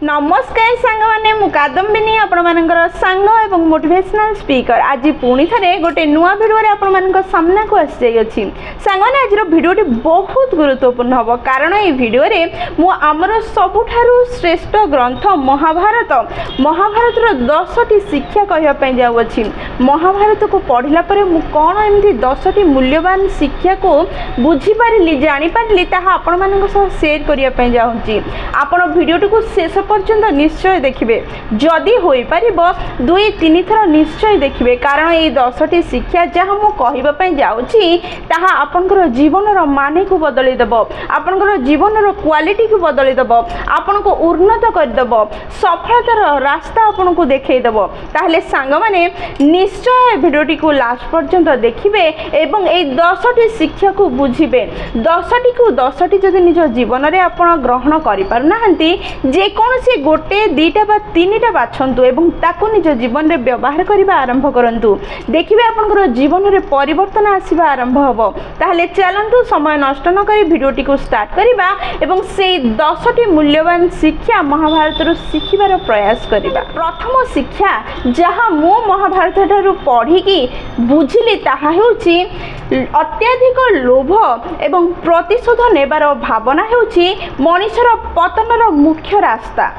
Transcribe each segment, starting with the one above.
नमस्कार सांग मैंने मुकादम्बिनी आपणकर सांग और मोटिवेशनल स्पीकर आज पुणी थे गोटे नुआ भिडियो आपण सामना को आसी सांग मैंने आज भिडियोटी बहुत गुरुत्वपूर्ण हम कारण ये भिडियो मुझर सबुठारु श्रेष्ठ ग्रंथ महाभारत महाभारत 10टी शिक्षा कहवाई जाऊँगी महाभारत को पढ़ला कौन एमती 10टी मूल्यवान शिक्षा को बुझीपारि जापारि आपण मान सेयार करने चाहूँगी आपण भिडियोटी को शेष पर्यंत निश्चय देखिए जदि हो पार 2-3 थर निश्चय देखिए कारण ये 10टी शिक्षा जहाँ मुझे जाऊँगी आपणकर जीवन मान को बदलदेव आपणकर जीवन क्वालिटी को बदलदेव आपण को उन्नत करदेव सफलतार रास्ता आपन को देखईदेव ताहले सांग माने निश्चय भिडियोटी को लास्ट पर्यंत देखिए एवं ये 10टी शिक्षा को बुझिबे 10टी को 10टी जदि निज जीवन में आपण ग्रहण करि पारुना जेकोसी गोटे 2टा बा 3टा बाछंतु एवं ताको निज जीवन में व्यवहार करने आरंभ करंतु देखिए आपनकर जीवन में परिवर्तन आसीबा आरंभ हबो ताहले चलंतु समय नष्ट न करी भिडियोटी को स्टार्ट करिबा एवं से 10टी मूल्यवान शिक्षा महाभारत रु शिखिबार प्रयास करिबा। प्रथम शिक्षा जहाँ मु महाभारत ठारु पढ़ी बुझिली ताहा हेउची अत्याधिक लोभ एवं प्रतिशोध नेबार भावना हेउची मनुष्यर पतनर मुख्य रास्ता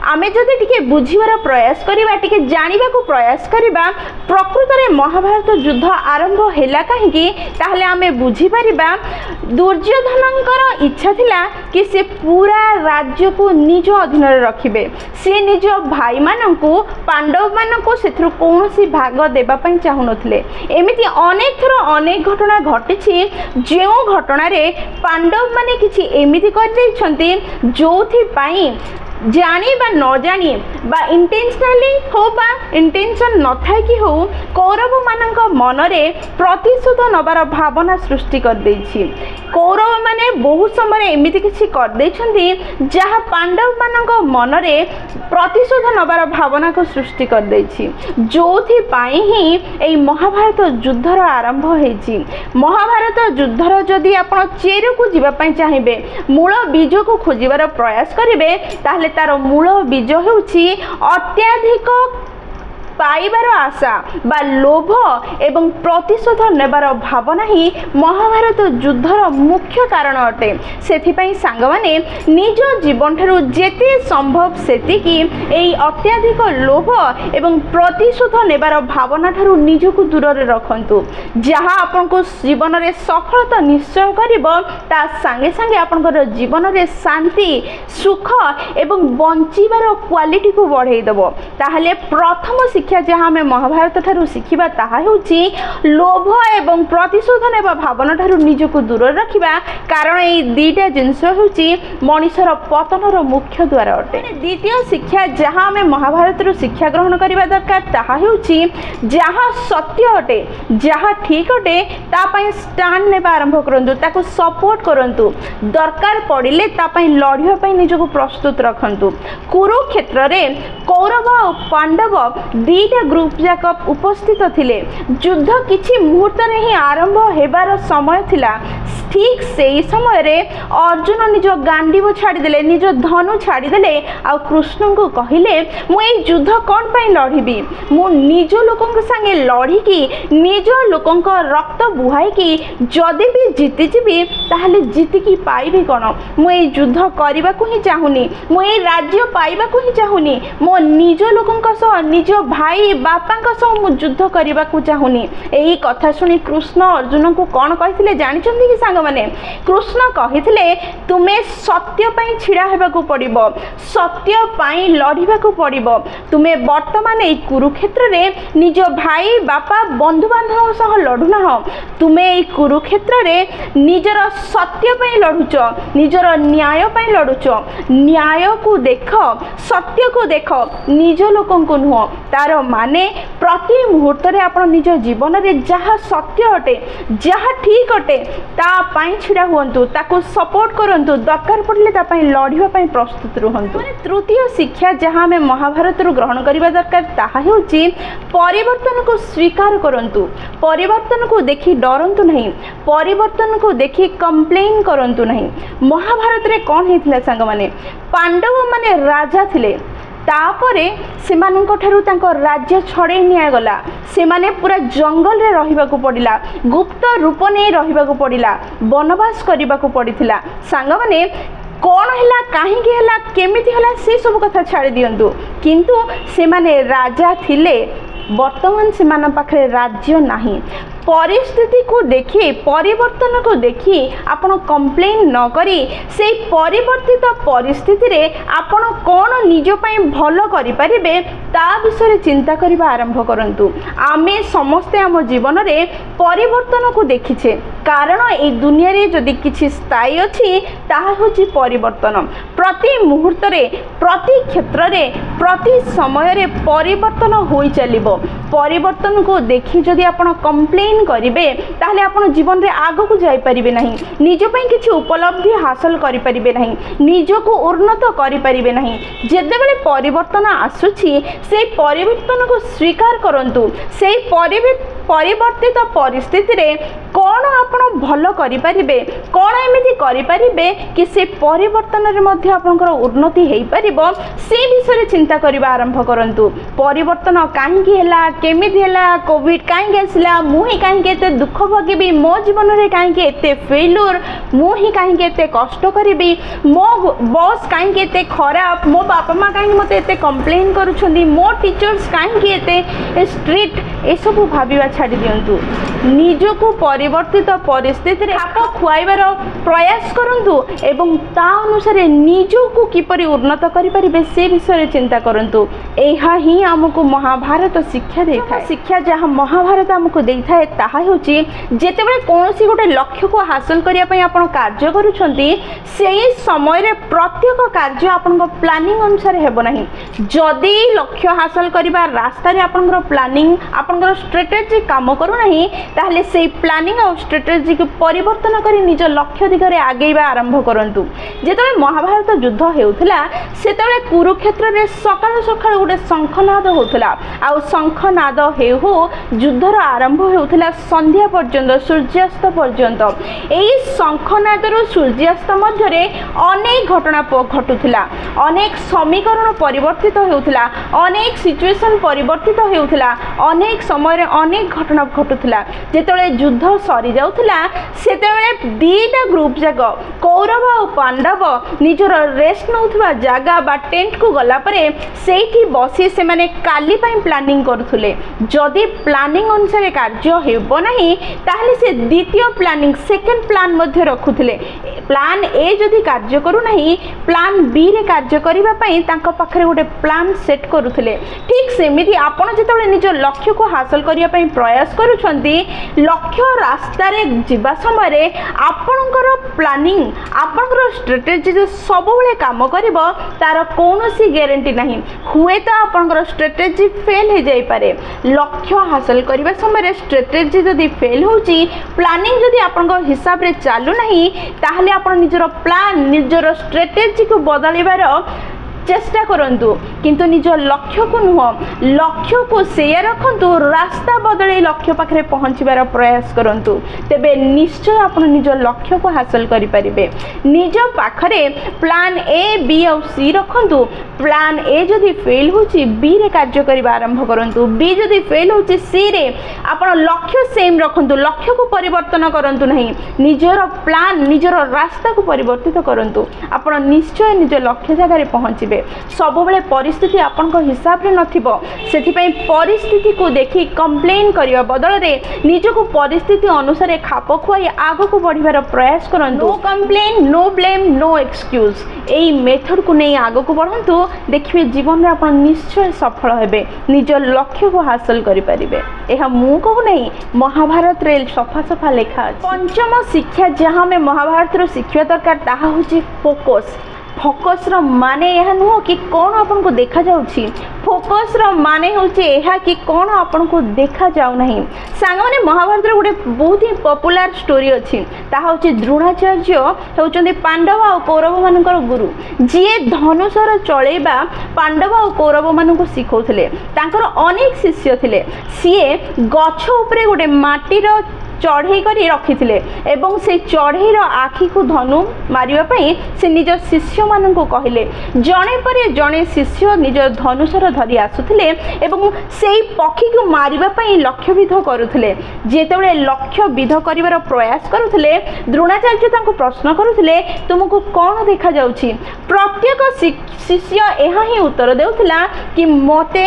आमे जदि टिके बुझिबार प्रयास करिबा टिके जानिबा को प्रयास करिबा प्रकृत में महाभारत युद्ध आरंभ हैला कहीं ताहले आमे बुझी परिबा दुर्योधनकर इच्छा थिला कि से पूरा राज्य को निज अधीन रखिबे से निज भाई मानकु पांडव मानकु सेथरु कोनोसी भाग देबा पई चाहु नथिले एमिति अनेक थर अनेक घटना घटिछि जेउ घटना रे पांडव माने किछि एमिति कर दैछन्ति जोथि पई जानी बा न जानी बा इंटेंशनली हो बा इंटेंशन न था कि हो कौरव मानक मन रे प्रतिशोध नबार भावना सृष्टि कर देछि कौरव माने बहुत समय एमिति किछि कर देछन्ति जहाँ पांडव मानक मन रे प्रतिशोध नबार भावना को सृष्टि कर देछि जोथि पाई ही एई महाभारत युद्धर आरंभ हेछि महाभारत युद्धर जदि आपण चेरु को जीवा पई चाहिबे मूल बीज को खोजिबार प्रयास करिवे ताहले तार मूल बीज होउछि अत्याधिक पाइबार आशा बा लोभ एवं प्रतिशोध नेबार भावना ही महाभारत युद्धर मुख्य कारण अटे सेथिपई सांग माने निज जीवन ठारु जेते संभव सेतिकी एई अत्याधिक लोभ एवं प्रतिशोध नेबार भावना ठारु निजको दूर रे रखंतु जहाँ आपन को जीवन रे सफलता निश्चय करिवो ता संगे संगे आपनकर जीवन रे शांति सुख एवं बंचिबार क्वालिटी को बढ़ाई देबो ताहले प्रथम शिक्षा जहाँ आम महाभारत ठारू शिखिबा ताहा हेउची लोभ एवं प्रतिशोध नेबा भावना ठारू निजको दूर रखिबा कारण ये 2टा जिनस हेउची मनुष्यर पतनर मुख्य द्वार अटे। द्वितीय शिक्षा जहाँ आम महाभारत रु शिक्षा ग्रहण करबा दरकार ताहा हेउची जहाँ सत्य अटे जहाँ ठीक अटे ता पई स्टैंड नेबा आरंभ करंतु ताको सपोर्ट करंतु दरकार पड़िले ता पई लढिया पई निजको प्रस्तुत रखंतु। कुरुक्षेत्र रे कौरव और पांडव 2टा ग्रुप जाक उपस्थित थिले युद्ध किछि मुहूर्त रे ही आरंभ हेबार समय थिला ठीक से ही समय रे अर्जुन निज गांडीव छाड़ी देले निज धनु छाड़ी देले आ कृष्ण को कहिले मु ए युद्ध कोन पई लढिबी मु निज लोकन संगे लढी की निज लोकन रक्त बुहाई की जदि भी जीति जीबी ताहले जीति की पाइबी कोन मु ए युद्ध करबा को ही चाहुनी मु ए राज्य पाइबा को ही चाहुनी मो निज लोकन सह निज भाई बापा सह मु युद्ध करबा को चाहुनी एही कथा सुनी कृष्ण अर्जुन को कोन कहिथिले जानिचंदी कि सांग माने कृष्ण कहिथिले तुमे सत्य पई छिड़ा हेबा को पड़िबो सत्य पई लढिबा को पड़िबो तुमे वर्तमान ए कुरुक्षेत्र रे निज भाई बापा बंधु बांधव सह लढुना हो तुमे ए कुरुक्षेत्र रे निजर सत्य पई लढुच निजर न्याय पई लढुच न्याय को देख सत्य को देख निज लोकों को नुह तार माने प्रति मुहूर्त रे आपण निज जीवन रे जहाँ सत्य अटे जहाँ ठीक अटे ता पाई छिड़ा हुंतु ताको सपोर्ट करंतु दरकार पड़ले ता पाई लड़िबा पाई प्रस्तुत रुहंतु। तृतीय शिक्षा जहाँ आम महाभारत रु ग्रहण करबा दरकार ताहा हेउची परिवर्तन को स्वीकार करंतु परिवर्तन को देखि डरंतु नहीं परिवर्तन को देखि कंप्लेन करंतु नहीं। महाभारत रे कौन हेतिला सांग माने पांडव माने राजा थिले तापरे सेमानंक ठारू तांको राज्य छड़े निया गला सेमाने पूरा जंगल रे रहिबाकू पड़िला गुप्त रूप नै रहिबाकू पड़िला वनवास करिबाकू पड़िथिला। सांग माने कौन है कहीं है केमिति है से सब कथा छाड़ी दिंतु किंतु से माने राजा थिले वर्तमान से पाखे राज्य नहीं परिस्थिति को देखी परिवर्तन को देखी आपण कंप्लेन न करी से परिवर्तित परिस्थिति रे आपण कौन निज पई भलो करि परिबे ता विषय चिंता करबा आरंभ करंतु। आमे समस्ते आम जीवन रे परिवर्तन को देखिछे कारण ए दुनिया रे जदि किछि स्थायी अछि ताहा होछि परिवर्तन प्रति मुहूर्त रे प्रति क्षेत्र रे प्रति समय रे परिवर्तन होई चलिबो परिवर्तन को देखि जदि आपण कंप्लेन करिवे ताहले आपण जीवन रे आगो को जाई परिबे नहीं निज पई किछि उपलब्धि हासिल करि परिबे नहीं निज को उन्नत करि परिबे नहीं। जेतेबेले परिवर्तन आसुछि से परिवर्तन को स्वीकार करंतु से परिवर्तित परिस्थिति रे कौन आपण भलो करि परिबे कौन एमिति करि परिबे कि से परिवर्तन रे मध्ये आपनकर उन्नति हेई परिबो से विषय चिंता करिबा आरंभ करंतु। परिवर्तन काहे कि हैला केमिति हैला कोविड काहे आसिला मुही काहे एते दुख भोगिबी मो जीवन रे काहे एते फेल्युर मुही काहे एते कष्ट करिबी मो बॉस काहे एते खराब मो बापा मां काहे मते एते कंप्लेन करूछंदी मो टीचर्स काहे एते स्ट्रिक्ट ए सब भाबिबा छाड़ी दियंतु निजको परिवर्तित परिस्थिति रे खाप खुआइबार प्रयास करंतु एवं ता अनुसार निजको किपरि उन्नत करि परिबे से विषय चिंता करंतु। एहा ही हमको महाभारत शिक्षा देखाए शिक्षा जहाँ महाभारत हमको देखाए ताहा होची जेतेबेले कोनोसी गोटे लक्ष्य को हासिल करिया पई आपण कार्य करूछंती सेही समय रे प्रत्येक कार्य आपनको प्लानिंग अनुसार हेबो नाही जदी लक्ष्य हासिल करिबा रास्ता रे आपनकर प्लानिंग आपनकर स्ट्रेटेजी काम करू नाही ताहले से प्लानिंग और स्ट्रेटेजी को परिवर्तन करी निज लक्ष्य दिगरे आगेबा आरंभ करंतु। जेतेबेले महाभारत युद्ध हेउथला सेतेबेले कुरुक्षेत्र रे सकाळ सकाळ गोटे शंखनाद होउथला आ शंखनाद हेउ युद्धर आरंभ हेउथला संध्या पर्यंत सूर्यास्त पर्यंत एई शंखनाद रो सूर्यास्त मध्य रे अनेक घटना घटुथला अनेक समीकरण परिवर्तित हेउथला अनेक सिचुएशन परिवर्तित हेउथला अनेक समय रे अनेक घटना घटुथला। जेतेबेले युद्ध सरी जाउथला सेतेबेले दीटा ग्रुप जाक कौरव और पांडव निजर रेस्ट नउथबा जागा बा टेंट को गला परे सेठी बसी से माने काली पई प्लानिंग करूथले जदि प्लानिंग अनुसार कार्य हेबो नाही ताहले से द्वितीय प्लानिंग सेकंड प्लान मध्ये रखुथले प्लान ए जदि कार्य करू नाही प्लान बी रे कार्य करिबा पई तांको पाखरे गोटे प्लान सेट करूथले। ठीक सेमिति आपण जेतेबेले निज लक्ष्य को हासिल करिया पई प्रयास करूछंती लक्ष्य रास्ता रे जिबा समय रे आपणकर प्लानिंग आपणकर स्ट्रेटेजी जे सब बेले काम करिवो तार कोनोसी ग्यारंटी नाही हुए तो आपणकर स्ट्रेटेजी फेल हे जाई पारे लक्ष्य हासिल करिबा समय रे स्ट्रेटेजी जदि फेल होची प्लानिंग जदि आपणकर हिसाब रे चालू नाही ताहले आपण निजर प्लान निजर स्ट्रेटेजी को बदलिबार चेष्टा करंतु किंतु निज लक्ष्य को नुह लक्ष्य को सेया रखंतु रास्ता बदले लक्ष्य पाखरे पहुंचीबार प्रयास करंतु तेबे निश्चय आपण निज लक्ष्य को हासिल करि परिबे। निज पाखरे प्लान ए बी और सी रखंतु प्लान ए जदि फेल होची बी रे कार्य करिबा आरंभ करंतु बी जदि फेल होची सी रे आपण लक्ष्य सेम रखंतु लक्ष्य को परिवर्तन करंतु नहीं निजर प्लान निजर रास्ता को परिवर्तित करंतु आपण निश्चय निज लक्ष्य जगह रे पहुंचीबे। सब बेले परिस्थिति आपन को हिसाब रे नथिबो सेथि पई परिस्थिति को देखि कंप्लेन करियो बदल रे निज को परिस्थिति अनुसार खाप खुआई आगो को बढ़िबार प्रयास करंतु। No complain no blame no excuse एई मेथड को नै आगो को बढ़ंतु देखिबे जीवन रे आपन निश्चय सफल हेबे निज लक्ष्य को हासिल करि परिबे। एहा मु कहू नै महाभारत रे सफा सफा लेखा अछि। पंचम शिक्षा जहां में महाभारत रो शिक्षा दरकार ताहा होची फोकस फोकस्र माने यह नुह कि कौन आपन को देखा जाउछि फोकस्र माने होछि एहा कि कौन आपन को देखा जाउ नहीं सांग माने महाभारत रे गोटे बहुत ही पॉपुलर स्टोरी अछि ता होछि द्रोणाचार्य होचंदी पांडव और कौरव मानकर गुरु जिए धनुषर चलेबा पांडव और कौरव मानक शिखौथिले तांकर अनेक शिष्य थिले सीए गछ उपरे गोटे माटीर चढ़ई कर रखी एवं से चढ़ईर आखि को धनु मारे से निज शिष्य मान कहले जड़े पर जड़े शिष्य निज धनुषर धरी आसुले एवं से पक्षी को मारे लक्ष्यविध करुले जिते लक्ष्य विध कर प्रयास करुले द्रोणाचार्य प्रश्न करुले तुमको कौन देखा जाउछि प्रत्येक शिष्य यह ही उत्तर देउथिला कि मते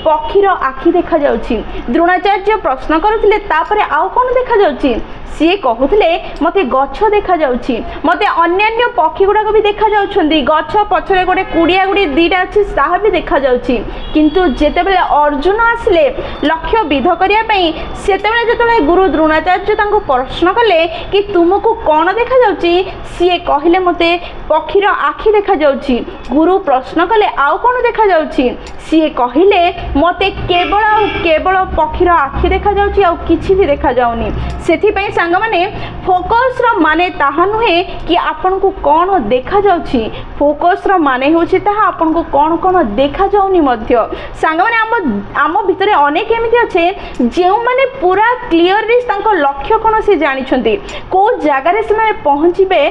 पक्षीर आखि देखा जाउछि द्रोणाचार्य प्रश्न करुले तापरे आउ कौन देखा जाउछि सी कहते मते गछ देखा जाउछि मते अन्यान्य पक्षी गुड़ाक भी देखा जाउछन्ती गछ पछरे गोटे कुड़िया गुड़ी दीटा अच्छी ताहा भी देखा जाउछि किंतु जेतेबेले अर्जुन आसले लक्ष्य विध करिया पई सेतेबेले जेतेबेले गुरु द्रोणाचार्य तांको प्रश्न कले कि तुमको कौन देखा जाउछि सी कहले मते पक्षीर आखि देखा जाउछि गुरु प्रश्न कले आउ कौन देखा जाउछि सी कहले मते केवल पक्षीर आखि देखा जाउछि आउ किछि भी देखा जाउनी सेथि पई सांग माने फोकस रो माने ताहा नुहे कि आपन को कौन देखा जाउछि फोकस रो माने होछि ताहा आपन को कौन देखा जाउनी मध्य सांग माने आम भितरे अनेक एमिति अछि जेउ माने पूरा क्लियरली तांको लक्ष्य कोन से जानि छथि को जागा रे से माने पहुंचीबे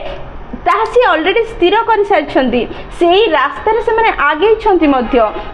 ताहा सी ऑलरेडी स्थिर कर सारी से रास्ता से आगे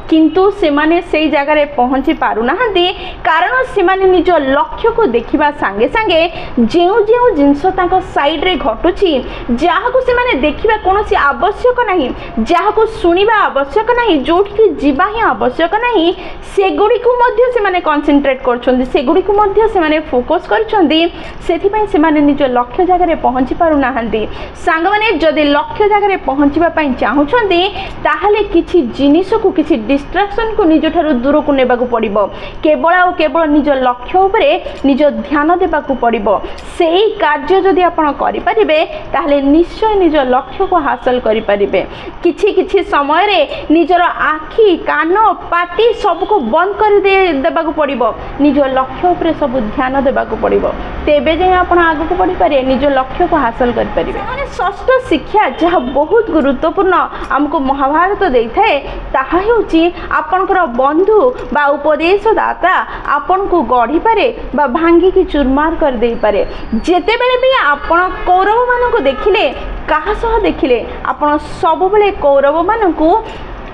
किंतु से माने से जगह रे पहुँची पारु नाहंती कारण से माने निज लक्ष्य को देखिबा संगे संगे जेउ जेउ जिंस तांको साइड रे घटुची जहाँ को से माने देखिबा कोनोसी आवश्यक नहीं जहाँ को सुनिबा आवश्यक नहीं जोठी की जीवा ही आवश्यक नहीं से गुडी को मध्य से माने कंसंट्रेट करछन्ती से गुडी को मध्य से माने फोकस करछन्ती सेथि पई से माने निज लक्ष्य जगह रे पहुँची पारु नाहंती सांग माने जदि लक्ष्य जगह पहुँचवा चाहूँगी ताहले किछि जिनिस को किछि डिस्ट्रैक्शन को निज ठारू दूर को नेबाकू पड़िबो केवल और केवल निज लक्ष्य उपरे निज ध्यान देबाकू पड़िबो सेही कार्य जदि आपण करि परिबे ताहले निश्चय निज लक्ष्य को हासिल करि परिबे किछि किछि समय रे निजर आखि कान पाटी सब को बंद कर देबाकू पड़िबो निज लक्ष्य उपरे सब ध्यान देबाकू पड़िबो तेबे जे आपण आगु को बढ़ि पारे निज लक्ष्य को हासिल करि परिबे माने षष्ठ शिक्षा जहाँ बहुत गुरुत्वपूर्ण आमको महाभारत देता है ताहा हेउची आपनकर बंधु बा उपदेशदाता आपन को गढ़ी पारे बा भांगी की चुरमार कर दे पारे जेते बेले भी आपण कौरव मान को देखिले कहा सह देखिले आपण सब बेले कौरव मान को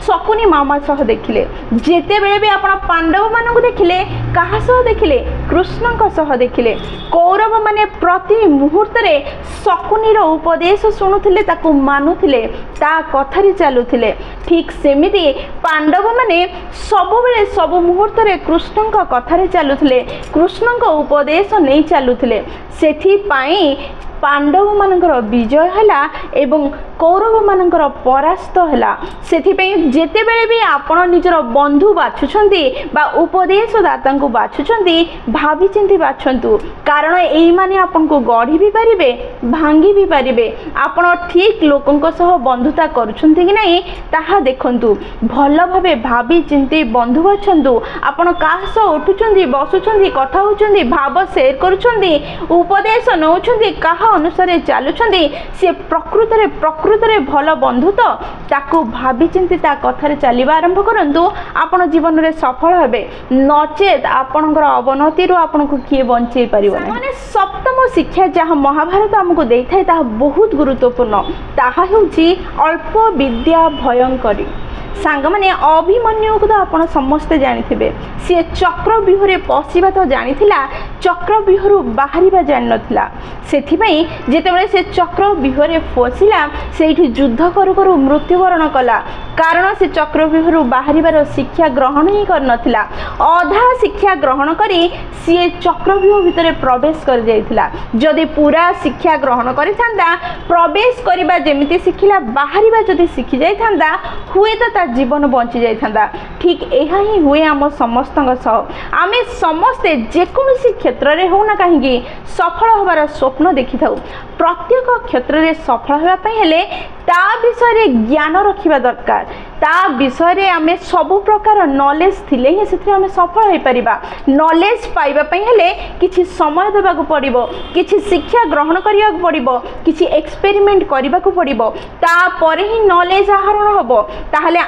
शकुनी मामा सह देखिले जेते बेले भी आपण पांडव मान को देखिले कहा सह देखिले कृष्ण सह देखिले कौरव माने प्रति मुहूर्त रे शकुनीर उपदेश शुणुथिले ताकू मानुथिले ता कथारी चलुथिले ठीक सेमिति पांडव माने सब बेले सब मुहूर्त रे कृष्ण कथारे चलुथिले कृष्ण उपदेश नहीं चलुथिले सेथि पाई पांडव मानकर विजय हैला एवं कौरव मानकर परास्त हैला सेथि पई जेते बेले भी आपण निजर बंधु बाछुछंती बा उपदेशदाता को बाछुछंती भाभी चिंती बाछंतु कारण एई माने आपण को गढ़ी भी पारिबे भांगी भी पारिबे आपण ठीक लोकंक सह बंधुता करूछंती कि नहीं ताहा देखंतु भल भाबे भाभी चिंती बंधु बाछंतु आपण काह सह उठुछंती बसुछंती कथा होछंती भाव शेयर करूछंती उपदेश नउछंती काह अनुसार चलुछंती से प्रकृत रे भल बंधु तो ताकू भाभी चिंती ता कथारे चलिबा आरंभ करंतु आपण जीवन रे सफल हेबे नचेत आपणकर अवनति रो आपण को किए बंचै परिबो माने सप्तम शिक्षा जहाँ महाभारत हमको देइथाय ता बहुत गुरुत्वपूर्ण ताहा हेउची अल्प विद्या भयंकरी सांग माने अभिमन्यु को तो आपण समस्ते जानिथिबे सी चक्रव्यूह रे पसिबा तो जानिथिला चक्रव्यूह रु बाहरिबा जानि नथिला सेथि पई जेतेबेले से चक्रव्यूह रे फसिला सेठी युद्ध करू करू मृत्युवरण कला कारण से चक्रव्यूह रु बाहरिबार शिक्षा ग्रहण ही कर नथिला अधा शिक्षा ग्रहण करी सी चक्रव्यूह भितरे प्रवेश कर जाइथिला जदि पूरा शिक्षा ग्रहण करिथांदा प्रवेश करिबा जेमिति शिखिला बाहरिबा जदि शिखि जाइथांदा हुए तो जीवन बंची जाइथांदा ठीक यह ही हुए आम समस्त आम समस्ते जेकोसी क्षेत्र में होना कहीं सफल होबार स्वप्न देखि था प्रत्येक क्षेत्र में सफल होगापी ता विषय ज्ञान रखा दरकार ता विषय आम सबु प्रकार नॉलेज थिले ही से आम सफल हो पारिबा नॉलेज पाइबापी हेले किछि समय देबाकू पड़िबो किछि शिक्षा ग्रहण करियाकू पड़िबो किछि एक्सपेरिमेंट करिबाकू पड़िबो तापरे ही नॉलेज आहरण हबो ताहले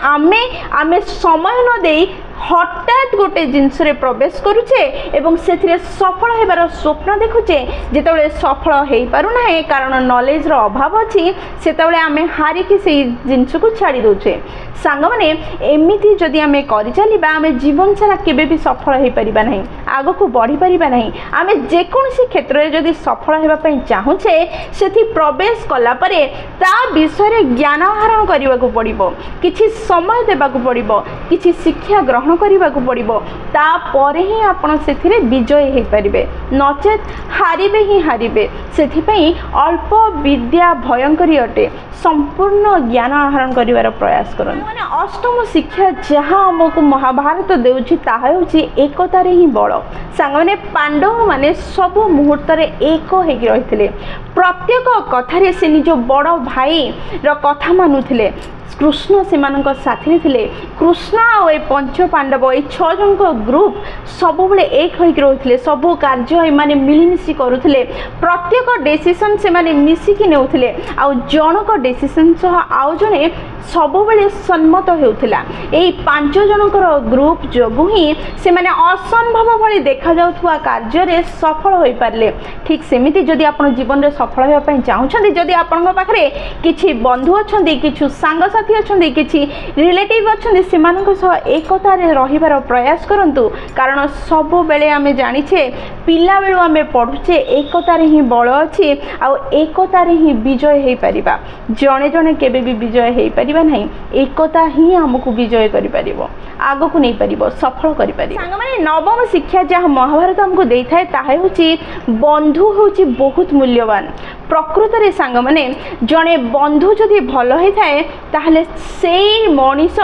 आमे समय न देई हठात गोटे जिनस प्रवेश करुचे एवं से सफल होबार स्वप्न देखुचे जिते सफल हो पारुना कारण नॉलेज रो अभाव अच्छी से आम हारिकी से जिनस को छाड़ी दौचे सांग मैंने एमती जदि आम कर चलवा आम जीवन सारा केबे भी सफल हो पारिबा नहीं आग को बढ़ी पारिबा नहीं आम जेकोसी क्षेत्र में जदि सफल होगापी चाहूचे से प्रवेश कला परे ता विषय ज्ञान आहरण करने को पड़िबो किछि समय देबाकू पड़िबो किछि शिक्षा ग्रहण करने को पड़िबो तापरे ही आपण सेथिरे विजय हो पारिबे नचेत हारिबे ही हारिबे सेथिपई अल्प विद्या भयंकरी अटे संपूर्ण ज्ञान आहरण करिवार प्रयास करन माने अष्टम शिक्षा जहाँ आमको महाभारत देउछि ताहा होछि एकतारे ही बड़ सांग माने पांडव माने सब मुहूर्त रे एक होगी रहिथिले प्रत्येक कथारे से निज बड़ भाई रो कथा मानुथिले कृष्ण से साथी थे कृष्ण आ पंच पांडव ये 6 जन ग्रुप सब बड़े एक होकर रोते सबू कार्य माने मिलमिशी करुले प्रत्येक डिसीजन से माने मिसिकी नेउथिले आ जनक डिसीजन सह आउ जने सब बेले सम्मत होउथिला एई 5 जनकर ग्रुप जोगु ही से माने असंभव भली देखा जाउथुवा कार्य रे सफल होई पारले ठीक सेमिति जदि आपण जीवन रे सफल होया पई चाहुछन्ती जदि आपण पाखरे किछि बंधु अछन्ती किछु सांग साथी अछन्ती किछि रिलेटिव अछन्ती सेमानक सह एकता रे रहिबार प्रयास करंतु कारण सब बेले आमे जानिछे पिला बेलु आमे पढुछे एकता रे ही बळ अछि आ एकता रे ही विजय हेई परिबा जणे जणे केबे भी विजय हेई परिबा नहीं एकता ही हमको विजय करि परिबो आगो को नहीं परिबो सफल करि परिबो सांग माने नवम शिक्षा जहाँ महाभारत हमको देई थाए ताहे होची बंधु होची बहुत मूल्यवान प्रकृत रे सांग माने जणे बंधु जदि भल होई थाए ताहले सेई मनीष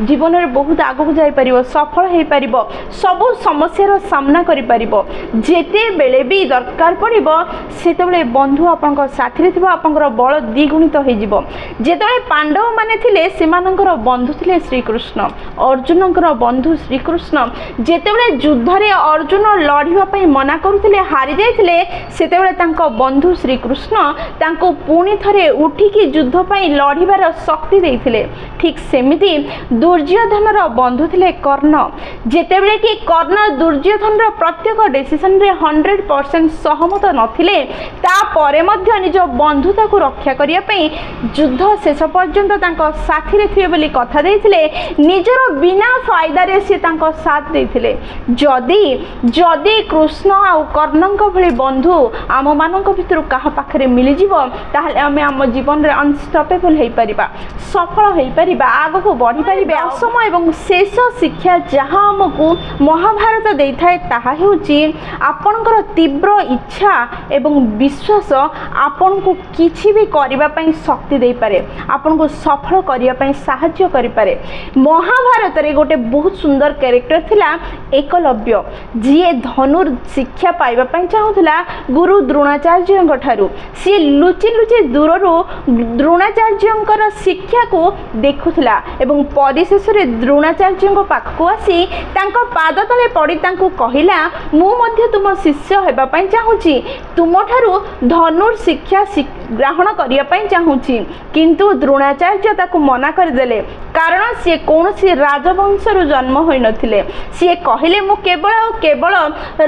जीवन रे बहुत आगो को जाई परिबो सफल हेई परिबो सब समस्या रो सामना करि परिबो जेते बेले भी दरकार पड़िबो सेते बेले बंधु आपनक साथी रे थिबो आपनकर बळ द्विगुणित होई जिवो जेते पांडव माने थिले सेमानकर बंधु थिले श्री कृष्ण अर्जुनकर बंधु श्री कृष्ण जेते बेले युद्ध रे अर्जुन लढिबा पई मना करूथिले हारि जायथिले सेते बेले तांको बंधु श्री कृष्ण तांको पुणी थरे उठिकी युद्ध पई लढिबार शक्ति देइथिले ठीक सेमिति दुर्योधनर बंधु थिले कर्ण जेते बेले कि कर्ण दुर्योधनर प्रत्येक डिसीजन रे 100% सहमत नथिले ता परे मध्य निज बंधुता को रक्षा करिया पई युद्ध शेष पर्यंत तांको साथी रे थिबे बोली कथा देइथिले निजर बिना फायदा रे से तांको साथ देइथिले जदि जदि कृष्ण आ कर्णंक भली बंधु आम मानक भितर कहा पाखरे मिली जीवो ताहले आमे आम जीवन रे अनस्टॉपेबल हेई परिबा सफल हेई परिबा आगो को बढ़ी परिबे असमय एवं शेष शिक्षा जहाँ आमको महाभारत देई थाए ताहा हेउची आपनकर तीव्र इच्छा एवं विश्वास आपन को किछि भी करिबा पई शक्ति देई पारे आपन को सफल करिया पई सहाय्य करि पारे महाभारत रे गोटे बहुत सुंदर कैरेक्टर थिला एकलव्य जिए धनुर शिक्षा पाइबा पई चाहुथला गुरु द्रोणाचार्यଙ୍କ ठारू सी लुचि लुचि दूररू द्रोणाचार्यଙ୍କର शिक्षा को देखुथला एवं परिशेष रे द्रोणाचार्यଙ୍କ पाखको आसी तांको पाद तले पड़ी तांको कहिला मु मध्ये तुम शिष्य हेबा पई चाहूची तुम ठारू धनुर शिक्षा ग्रहण करिया पई चाहूची किंतु द्रोणाचार्य ताको मना कर देले कारण सी कौनसी राजवंश रु जन्म होई नथिले सी कहिले मु केवल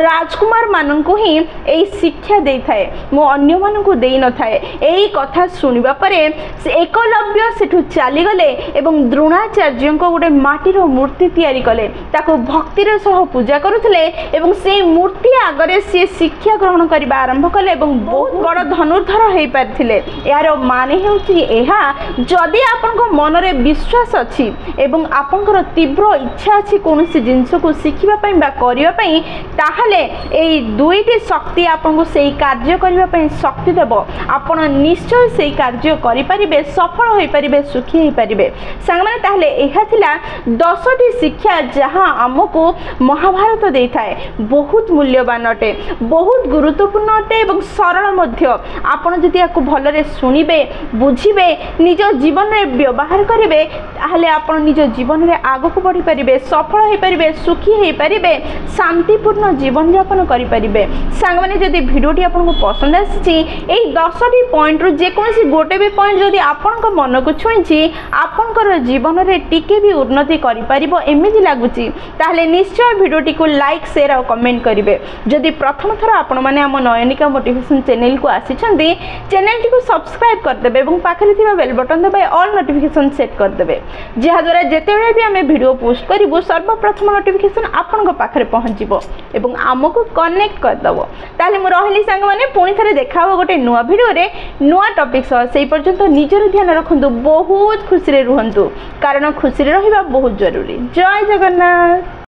राजकुमार माननकु ही एई शिक्षा देई थाए मु अन्य माननकु देई न थाए एई कथा सुनिबा परे से एकलव्य सेठु चाली गले एवं द्रोणाचार्यको गोटे माटीर मूर्ति तैयारी कले ताको भक्तिर सह पूजा करुथले एवं से मूर्ति आगरे से शिक्षा ग्रहण करबा आरंभ कले एवं बहुत बड़ धनुर्धर हेई पार पारिथिले यार माने हेउची एहा जदि आपनको मनरे विश्वास अछि एवं आपनकर तीव्र इच्छा अछि कोनोसी जिंस को शिखिबा पई बा करिया पई ताहले एई दुईटी शक्ति आपनको सेई कार्य करिबा पई शक्ति देबो आपण निश्चय सेई कार्य करि परिबे सफल होई परिबे सुखी होई परिबे संग माने ताहले एहा थिला 10टी शिक्षा जहां हमको महाभारत देई थाए बहुत मूल्यवान अटे बहुत गुरुत्वपूर्ण अटे एवं सरल मध्य आपण जदि याको भलरे सुनिबे बुझिबे निज जीवन में व्यवहार करिवे ताहले आपण निज जीवन में आगो को बढ़ी परिबे सफल होई परिबे सुखी होई परिबे शांतिपूर्ण जीवन यापन करि परिबे संग माने जदि वीडियोटी आपनको पसंद आछि एई 10टी पॉइंट रु जे कोनसी गोटे भी पॉइंट जदि आपनको मन को छुईछि आपनकर जीवन रे टिके भी उन्नति करि परिबो एमिति लागुछि ताहले निश्चय वीडियोटी को लाइक शेयर और कमेंट करिवे जदि प्रथम थर आपण माने हम नयनिका मोटिवेशन चैनल को आसिछन्ती चैनल को सब्सक्राइब कर देबे एवं पाखरे थिबा बेल बटन दबाइ ऑल नोटिफिकेशन सेट कर देबे जहा द्वारा जेते बेले भी हमें वीडियो पोस्ट करिवो सर्वप्रथम नोटिफिकेशन आपन को पाखरे पहुंचीबो एवं हमको कनेक्ट कर दबो ताले मु रहली संग माने पुणी थरे देखाबो गोटे नुवा वीडियो रे नुवा टॉपिक सह सेई पर्यंत निजर ध्यान रखंतु बहुत खुशी रे रुहंतु कारण खुशी रे रहिबा बहुत जरूरी जय जगन्नाथ।